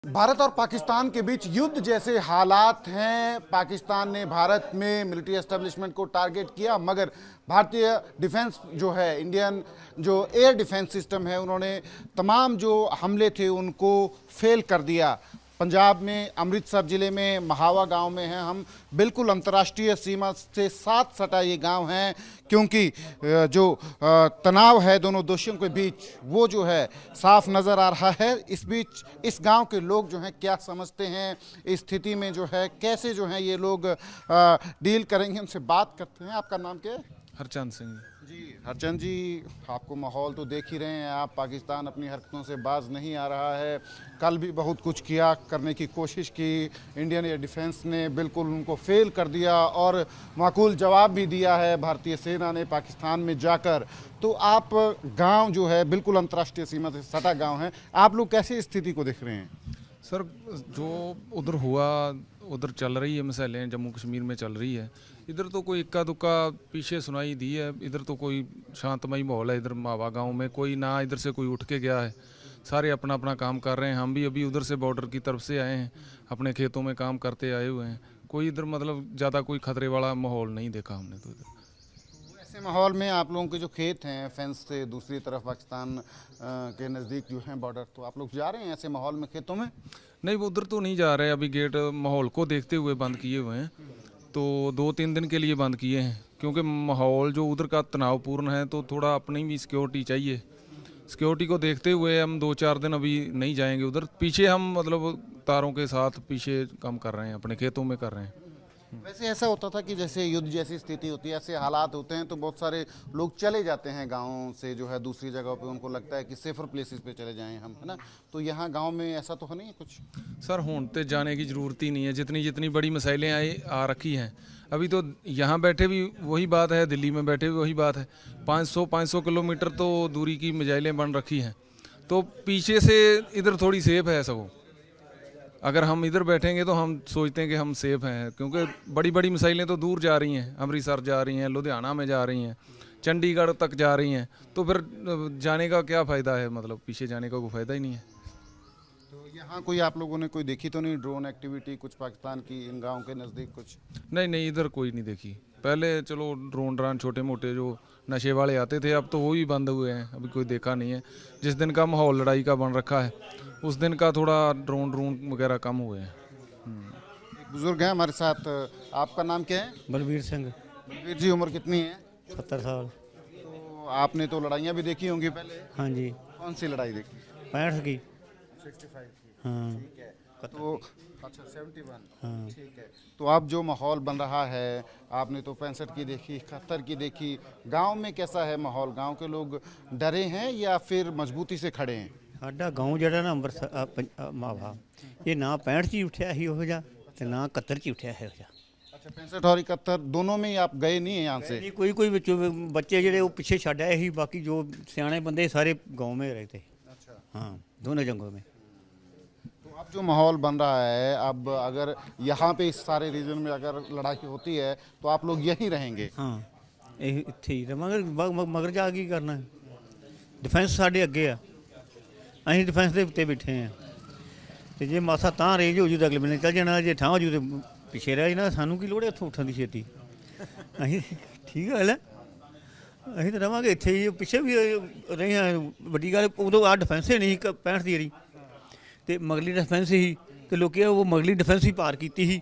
भारत और पाकिस्तान के बीच युद्ध जैसे हालात हैं। पाकिस्तान ने भारत में मिलिट्री एस्टेब्लिशमेंट को टारगेट किया, मगर भारतीय डिफेंस जो है, इंडियन जो एयर डिफेंस सिस्टम है, उन्होंने तमाम जो हमले थे उनको फेल कर दिया। पंजाब में अमृतसर ज़िले में महावा गांव में हैं हम। बिल्कुल अंतर्राष्ट्रीय सीमा से साथ सटा ये गांव है, क्योंकि जो तनाव है दोनों दोषियों के बीच वो जो है साफ नज़र आ रहा है। इस बीच इस गांव के लोग जो हैं क्या समझते हैं इस स्थिति में, जो है कैसे जो है ये लोग डील करेंगे, उनसे बात करते हैं। आपका नाम क्या है? हरचंद सिंह जी हरचंद जी, आपको माहौल तो देख ही रहे हैं आप। पाकिस्तान अपनी हरकतों से बाज नहीं आ रहा है। कल भी बहुत कुछ किया, करने की कोशिश की, इंडियन एयर डिफेंस ने बिल्कुल उनको फेल कर दिया और माकूल जवाब भी दिया है भारतीय सेना ने पाकिस्तान में जाकर। तो आप गांव जो है बिल्कुल अंतर्राष्ट्रीय सीमा से सटा गांव है, आप लोग कैसे स्थिति को देख रहे हैं? सर, जो उधर हुआ उधर चल रही है, मिसाइलें जम्मू कश्मीर में चल रही है। इधर तो कोई इक्का दुक्का पीछे सुनाई दी है। इधर तो कोई शांतमयी माहौल है। इधर मावा गांव में कोई ना इधर से कोई उठ के गया है, सारे अपना अपना काम कर रहे हैं। हम भी अभी उधर से बॉर्डर की तरफ से आए हैं, अपने खेतों में काम करते आए हुए हैं। कोई इधर मतलब ज़्यादा कोई खतरे वाला माहौल नहीं देखा हमने तो इधर। ऐसे माहौल में आप लोगों के जो खेत हैं फेंस से दूसरी तरफ पाकिस्तान के नज़दीक जो हैं बॉर्डर, तो आप लोग जा रहे हैं ऐसे माहौल में खेतों में? नहीं, वो उधर तो नहीं जा रहे। अभी गेट माहौल को देखते हुए बंद किए हुए हैं, तो 2-3 दिन के लिए बंद किए हैं, क्योंकि माहौल जो उधर का तनावपूर्ण है, तो थोड़ा अपनी भी सिक्योरिटी चाहिए। सिक्योरिटी को देखते हुए हम 2-4 दिन अभी नहीं जाएंगे उधर। पीछे हम मतलब तारों के साथ पीछे काम कर रहे हैं, अपने खेतों में कर रहे हैं। वैसे ऐसा होता था कि जैसे युद्ध जैसी स्थिति होती है, ऐसे हालात होते हैं तो बहुत सारे लोग चले जाते हैं गाँव से जो है दूसरी जगह पे, उनको लगता है कि सेफर प्लेसेस पे चले जाएं हम, है ना? तो यहाँ गांव में ऐसा तो है नहीं कुछ? सर, होते जाने की ज़रूरत ही नहीं है। जितनी जितनी बड़ी मिसाइलें आ रखी हैं, अभी तो यहाँ बैठे भी वही बात है, दिल्ली में बैठे भी वही बात है। 500 किलोमीटर तो दूरी की मिसाइलें बन रखी हैं, तो पीछे से इधर थोड़ी सेफ है सब। अगर हम इधर बैठेंगे तो हम सोचते हैं कि हम सेफ हैं, क्योंकि बड़ी बड़ी मिसाइलें तो दूर जा रही हैं, अमृतसर जा रही हैं, लुधियाना में जा रही हैं, चंडीगढ़ तक जा रही हैं। तो फिर जाने का क्या फ़ायदा है? मतलब पीछे जाने का कोई फ़ायदा ही नहीं है। तो यहाँ कोई आप लोगों ने कोई देखी तो नहीं ड्रोन एक्टिविटी कुछ पाकिस्तान की इन गाँव के नज़दीक कुछ? नहीं नहीं, इधर कोई नहीं देखी। पहले चलो ड्रोन ड्रान छोटे मोटे जो नशे वाले आते थे, अब तो वो भी बंद हुए हैं, अभी कोई देखा नहीं है। जिस दिन का माहौल लड़ाई का बन रखा है, उस दिन का थोड़ा ड्रोन ड्रोन वगैरह कम हुए हैं। एक बुजुर्ग हैं हमारे साथ, आपका नाम क्या है? बलबीर सिंह। बलबीर जी, उम्र कितनी है? 70 साल। तो आपने तो लड़ाइयाँ भी देखी होंगी पहले? हाँ जी। कौन सी लड़ाई देखी? 65 की। 65 की। हाँ। ठीक है। तो अच्छा 71। हाँ। ठीक है। तो अब जो माहौल बन रहा है, आपने तो 65 की देखी, 71 की देखी, गांव में कैसा है माहौल? गांव के लोग डरे हैं या फिर मजबूती से खड़े हैं? साडा गाँव ਜਿਹੜਾ ਨਾ ਅੰਮ੍ਰਿਤਸਰ ਮਾਵਾ, ਇਹ ਨਾ 65 ਚ ਹੀ ਉੱਠਿਆ ਸੀ ਉਹ ਜਿਹਾ ਤੇ ਨਾ 71 ਚ ਹੀ ਉੱਠਿਆ ਹੈ ਉਹ ਜਿਹਾ। अच्छा 65 और 71 दोनों में ही आप गए नहीं हैं यहाँ से? ਨਹੀਂ ਕੋਈ ਵਿੱਚੋਂ ਬੱਚੇ ਜਿਹੜੇ ਉਹ ਪਿੱਛੇ ਛੱਡ ਆਏ ਸੀ, ਬਾਕੀ ਜੋ ਸਿਆਣੇ ਬੰਦੇ ਸਾਰੇ गाँव में रहे थे। अच्छा। हाँ, दोनों जंगों में। तो अब जो माहौल बन रहा है, अब अगर यहाँ पे इस सारे रीजन में अगर लड़ाई होती है तो आप लोग यहीं रहेंगे? हाँ, ਇਹ ਇੱਥੇ ਹੀ ਮਗਰ ਜਾ ਕੀ ਕਰਨਾ? ਡਿਫੈਂਸ ਸਾਡੇ ਅੱਗੇ ਆ, ਅਸੀਂ ਡਿਫੈਂਸ ਦੇ ਉੱਤੇ ਬੈਠੇ ਆ, ਤੇ ਜੇ ਮਾਸਾ ਤਾਂ ਰੇਂਜ ਹੋ ਜੂ ਤਾਂ ਅਗਲੇ ਬੰਨੇ ਚੱਲ ਜਾਣਾ, ਜੇ ਠਾਂ ਹੋ ਜੂ ਤੇ ਪਿੱਛੇ ਰਹਿ ਜਾਣਾ। ਸਾਨੂੰ ਕੀ ਲੋੜ ਹੈ ਇੱਥੋਂ ਉੱਠਣ ਦੀ ਛੇਤੀ? ਅਸੀਂ ਠੀਕ ਗੱਲ ਹੈ, ਅਸੀਂ ਤਾਂ ਰਵਾਂਗੇ ਇੱਥੇ ਹੀ। ਪਿੱਛੇ ਵੀ ਰਹੇ ਹਾਂ। ਵੱਡੀ ਗੱਲ ਉਦੋਂ ਆ ਡਿਫੈਂਸ ਹੀ ਨਹੀਂ 65 ਦੀ ਏਰੀ, ਤੇ ਮਗਲੀ ਡਿਫੈਂਸ ਹੀ, ਤੇ ਲੋਕੀ ਉਹ ਮਗਲੀ ਡਿਫੈਂਸ ਹੀ ਪਾਰ ਕੀਤੀ ਸੀ।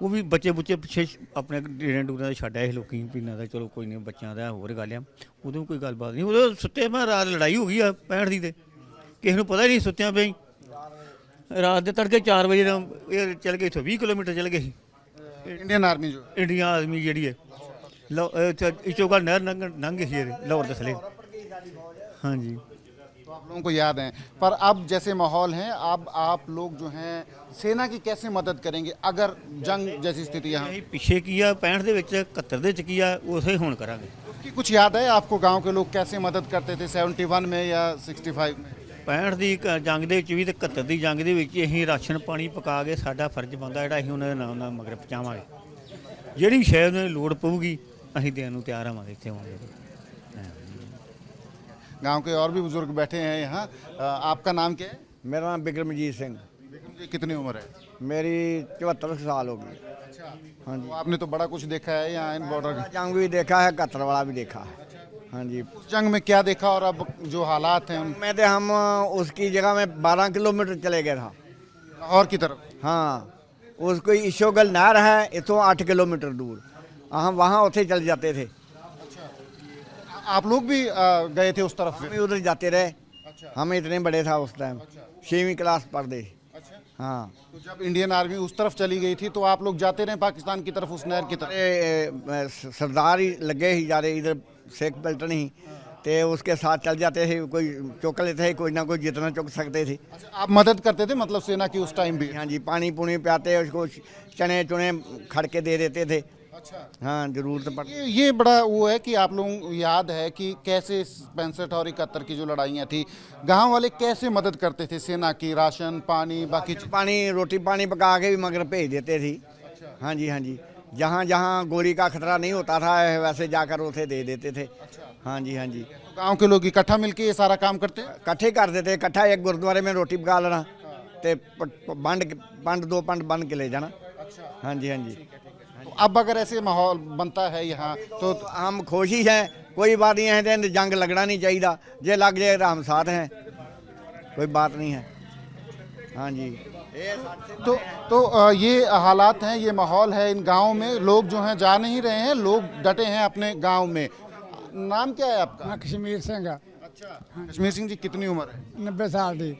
ਉਹ ਵੀ ਬੱਚੇ ਬੁੱਚੇ ਪਿੱਛੇ ਆਪਣੇ ਡੇਰਾਂ ਡੂਰਾਂ ਦੇ ਛੱਡ ਆਏ ਸੀ ਲੋਕੀ, ਪੀਣਾ ਦਾ ਚਲੋ ਕੋਈ ਨਹੀਂ, ਬੱਚਿਆਂ ਦਾ ਹੋਰ ਗੱਲ ਆ। ਉਦੋਂ ਕੋਈ ਗੱਲਬਾਤ ਨਹੀਂ, ਉਦੋਂ ਸੁੱਤੇ ਮੈਂ ਰਾਤ ਲੜਾਈ ਹੋ ਗਈ ਆ 65 ਦੀ, ਤੇ ਕਿਸੇ ਨੂੰ ਪਤਾ ਹੀ ਨਹੀਂ, ਸੁੱਤਿਆਂ ਪਿਆ ਹੀ। ਰਾਤ ਦੇ ਤੜਕੇ 4 ਵਜੇ ਇਹ ਚੱਲ ਗਏ, ਇੱਥੋਂ 20 ਕਿਲੋਮੀਟਰ ਚੱਲ ਗਏ ਸੀ। इंडियन आर्मी जो ਇੰਡੀਆ ਆਦਮੀ ਜਿਹੜੀ ਹੈ ਚੋਗਾ ਨਹਿਰ ਲੰਘ ਗਈ ਸੀ ਲਾਹੌਰ ਦੇ ਥੱਲੇ। ਹਾਂਜੀ। तो आप लोगों को याद है, पर अब जैसे माहौल है, अब आप लोग जो हैं सेना की कैसे मदद करेंगे अगर जंग जैसी स्थिति यहाँ? ਅਸੀਂ ਪਿੱਛੇ ਕੀ ਆ 65 ਦੇ ਵਿੱਚ, 71 ਦੇ ਵਿੱਚ ਕੀ ਆ, ਉਸੇ ਹੁਣ ਕਰਾਂਗੇ। उसकी कुछ याद है आपको? गांव के लोग कैसे मदद करते थे 71 में या 65 में? 65 ਦੀ ਜੰਗ ਦੇ ਵਿੱਚ ਵੀ ਤੇ 71 ਦੀ ਜੰਗ ਦੇ ਵਿੱਚ ਅਸੀਂ ਰਾਸ਼ਨ ਪਾਣੀ ਪਕਾ ਕੇ, ਸਾਡਾ ਫਰਜ਼ ਬਣਦਾ ਜਿਹੜਾ ਅਸੀਂ ਉਹਨਾਂ ਦੇ ਨਾਲ ਨਾਲ ਮਗਰ ਪਹੁੰਚਾਵਾਂਗੇ। ਜਿਹੜੀ ਸ਼ਾਇਦ ਉਹਨਾਂ ਦੀ ਲੋੜ ਪਊਗੀ ਅਸੀਂ ਦੇਣ ਨੂੰ ਤਿਆਰ ਹੋਵਾਂਗੇ ਇੱਥੇ ਹੋਵਾਂਗੇ। गांव के और भी बुजुर्ग बैठे हैं यहाँ। आपका नाम क्या है? मेरा नाम बिक्रमजीत सिंह। ये कितनी उम्र है? मेरी 74 साल हो गई। हाँ जी। तो आपने तो बड़ा कुछ देखा है यहाँ इन बॉर्डर जंग भी देखा है, 71 वाला भी देखा है। हाँ जी। उस जंग में क्या देखा और अब जो हालात हैं मैं तो हम उसकी जगह में 12 किलोमीटर चले गए था। लाहौर की तरफ? हाँ, उसको इशोगल नहर है इतों 8 किलोमीटर दूर, हम वहाँ उसे चल जाते थे। आप लोग भी गए थे उस तरफ? हम भी उधर जाते रहे। हम इतने बड़े था उस टाइम, 6वीं क्लास पढ़ते। हाँ। तो जब इंडियन आर्मी उस तरफ चली गई थी तो आप लोग जाते रहे पाकिस्तान की तरफ, उस नहर की तरफ? सरदार ही लगे ही जा रहे इधर, शेख पलटन ही, ते उसके साथ चल जाते थे। कोई चुक लेते थे, कोई ना कोई जितना चुक सकते थे। अच्छा, आप मदद करते थे मतलब सेना की उस टाइम भी? हाँ जी, पानी पुनी पियाते, उसको चने चुने खड़ के दे देते थे। अच्छा। हाँ, जरूरत पड़। ये बड़ा वो है कि आप लोगों को याद है कि कैसे 65 और 71 की जो लड़ाइयाँ थी, गांव वाले कैसे मदद करते थे सेना की, राशन पानी बाकी पानी रोटी पानी पका के भी मगर भेज देते थे। हाँ जी, हाँ जी। जहाँ जहाँ गोली का खतरा नहीं होता था वैसे जाकर उसे दे देते थे। हाँ जी, हाँ जी। तो गांव के लोग इकट्ठा मिलके ये सारा काम करते? इकट्ठे कर देते, इकट्ठा एक गुरुद्वारे में रोटी पका लेना, ते पंड 2 पंड बन के ले जाना। हाँ जी, हाँ जी। तो अब अगर ऐसे माहौल बनता है यहाँ तो हम खुश ही हैं, कोई बात नहीं है, तो जंग लगना नहीं चाहिए, जे लग जाए तो हम साथ हैं, कोई बात नहीं है। हाँ जी। ये हालात हैं, ये माहौल है इन गाँव में। लोग जो हैं जा नहीं रहे हैं, लोग डटे हैं अपने गाँव में। नाम क्या है आपका? कश्मीर सिंह। अच्छा, कश्मीर सिंह जी, कितनी उम्र है? 90 साल की।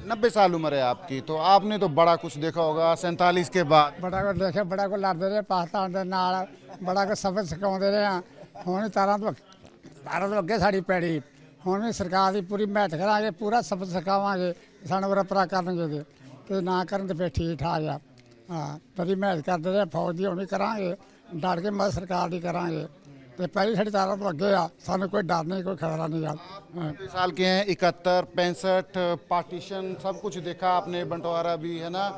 90 साल उम्र है आपकी। तो आपने तो बड़ा कुछ देखा होगा 47 के बाद। बड़ा कुछ देखे, बड़ा कुछ लड़ते रहे पाकिस्तान के नाल, बड़ा कुछ सबक सिखाते रहे हैं। हुण तारा तो अगे साड़ी पैड़ी, हुण भी सरकार की पूरी मेहनत करांगे, पूरा सबक सिखावांगे, सानू बराबरा करनगे ते ना करन ते फिर ठीक ठाक आ। हाँ, बड़ी मेहनत करते रहे, फौज की हुण भी करांगे, डट के मदद सरकार की करांगे। तो पहली साड़ी तारा तो अगे आ, सानू कोई डर नहीं, कोई खतरा नहीं आ। 90 साल के हैं, 71, 65 पार्टीशन सब कुछ देखा आपने, बंटवारा भी है ना।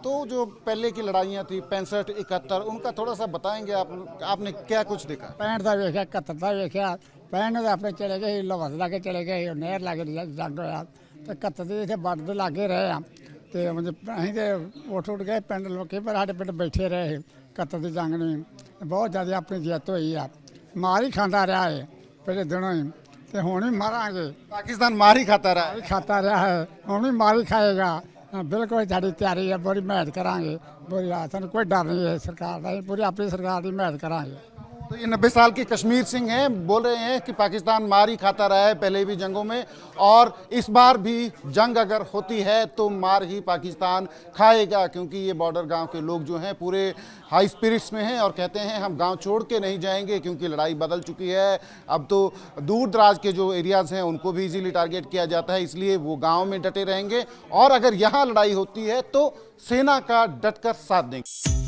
तो जो पहले की लड़ाइयाँ थी 65, 71, उनका थोड़ा सा बताएंगे आपने क्या कुछ देखा? 65 का वेख्या, 71 का वेख्या। 65 अपने चले गए लाहौर लागे चले गए, नहर लागे जंग होया, तो 71 के इतने बॉर्डर के लागे रहे हैं। तो अं तो उठ गए पिंड लोग, पर साढ़े पिंड बैठे रहे 71 की जंग में। बहुत ज़्यादा अपनी जित हुई आ, मार ही खाता रहा है पहले दिनों ही, तो हुण भी मारांगे। पाकिस्तान मार ही खाता रहा है? खाता रहा है, हुण भी मार ही खाएगा। बिल्कुल साड़ी तैयारी है, बड़ी मेहनत करांगे, बड़ी सानू कोई डर नहीं है सरकार का, पूरी अपनी सरकार की मेहनत करांगे। तो ये 90 साल के कश्मीर सिंह हैं, बोल रहे हैं कि पाकिस्तान मार ही खाता रहा है पहले भी जंगों में, और इस बार भी जंग अगर होती है तो मार ही पाकिस्तान खाएगा, क्योंकि ये बॉर्डर गांव के लोग जो हैं पूरे हाई स्पिरिट्स में हैं और कहते हैं हम गांव छोड़ के नहीं जाएंगे, क्योंकि लड़ाई बदल चुकी है। अब तो दूर दराज के जो एरियाज़ हैं उनको भी इजीली टारगेट किया जाता है, इसलिए वो गाँव में डटे रहेंगे और अगर यहाँ लड़ाई होती है तो सेना का डटकर साथ देंगे।